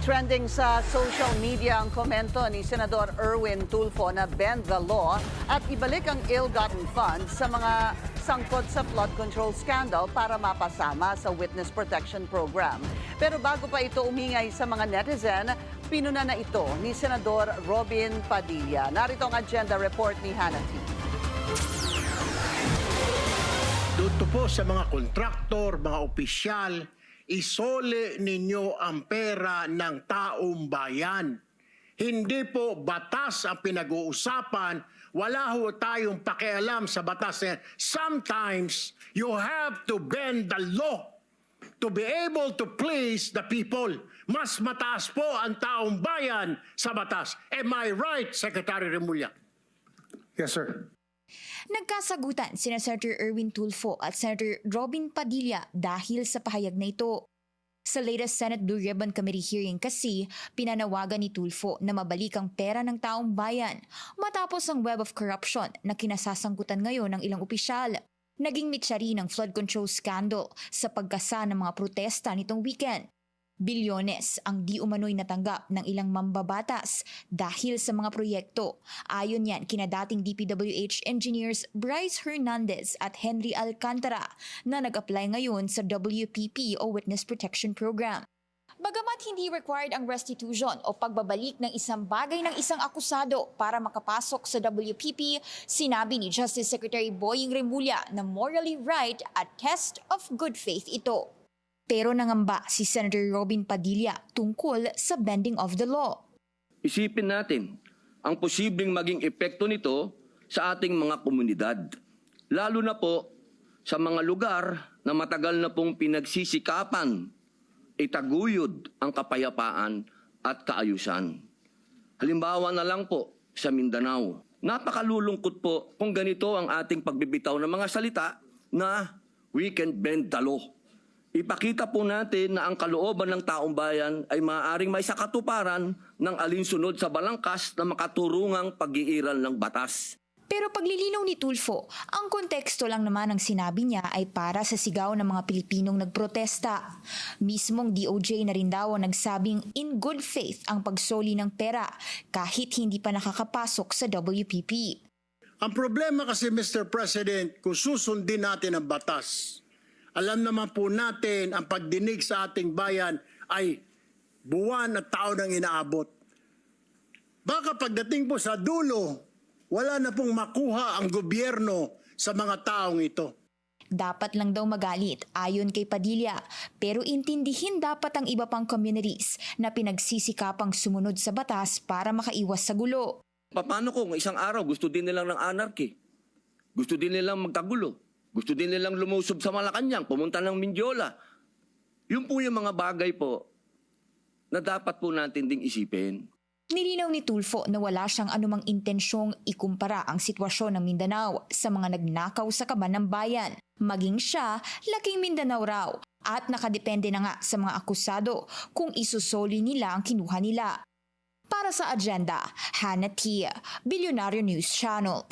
Trending sa social media ang komento ni Senador Erwin Tulfo na bend the law at ibalik ang ill-gotten funds sa mga sangkot sa flood control scandal para mapasama sa Witness Protection Program. Pero bago pa ito umingay sa mga netizen, pinuna na ito ni Senador Robin Padilla. Narito ang agenda report ni Hannah T. Dito po sa mga kontraktor, mga opisyal, isole ninyo ang pera ng taong bayan. Hindi po batas ang pinag-uusapan. Wala ho tayong pakialam sa batas. Sometimes, you have to bend the law to be able to please the people. Mas mataas po ang taong bayan sa batas. Am I right, Secretary Remulla? Yes, sir. Nagkasagutan sina Senator Erwin Tulfo at Senator Robin Padilla dahil sa pahayag na ito. Sa latest Senate Blue Ribbon Committee hearing kasi, pinanawagan ni Tulfo na mabalik ang pera ng taong bayan matapos ang web of corruption na kinasasangkutan ngayon ng ilang opisyal. Naging mitsa rin ang flood control scandal sa pagkasa ng mga protesta nitong weekend. Bilyones ang di umano'y natanggap ng ilang mambabatas dahil sa mga proyekto. Ayon yan kina dating DPWH engineers Bryce Hernandez at Henry Alcantara na nag-apply ngayon sa WPP o Witness Protection Program. Bagamat hindi required ang restitution o pagbabalik ng isang bagay ng isang akusado para makapasok sa WPP, sinabi ni Justice Secretary Boying Remulla na morally right at test of good faith ito. Pero nangamba si Senator Robin Padilla tungkol sa bending of the law. Isipin natin ang posibleng maging epekto nito sa ating mga komunidad. Lalo na po sa mga lugar na matagal na pong pinagsisikapan, itaguyod ang kapayapaan at kaayusan. Halimbawa na lang po sa Mindanao. Napakalulungkot po kung ganito ang ating pagbibitaw ng mga salita na we can bend the law. Ipakita po natin na ang kalooban ng taong bayan ay maaaring may sakatuparan ng alinsunod sa balangkas na makaturungang pag-iiral ng batas. Pero paglilinaw ni Tulfo, ang konteksto lang naman ng sinabi niya ay para sa sigaw ng mga Pilipinong nagprotesta. Mismong DOJ na rin daw ang nagsabing in good faith ang pagsoli ng pera kahit hindi pa nakakapasok sa WPP. Ang problema kasi, Mr. President, kung susundin natin ang batas, alam naman po natin ang pagdinig sa ating bayan ay buwan at taon ang inaabot. Baka pagdating po sa dulo, wala na pong makuha ang gobyerno sa mga taong ito. Dapat lang daw magalit ayon kay Padilla, pero intindihin dapat ang iba pang communities na pinagsisikapang sumunod sa batas para makaiwas sa gulo. Paano kung isang araw gusto din nilang ng anarchy? Gusto din nilang magkagulo? Gusto din nilang lumusob sa Malacanang, pumunta ng Mindiola? Yun po yung mga bagay po na dapat po natin ding isipin. Nilinaw ni Tulfo na wala siyang anumang intensyong ikumpara ang sitwasyon ng Mindanao sa mga nagnakaw sa kaban ng bayan. Maging siya, laking Mindanao raw at nakadepende na nga sa mga akusado kung isusoli nila ang kinuha nila. Para sa agenda, Hannah T, Billionaire News Channel.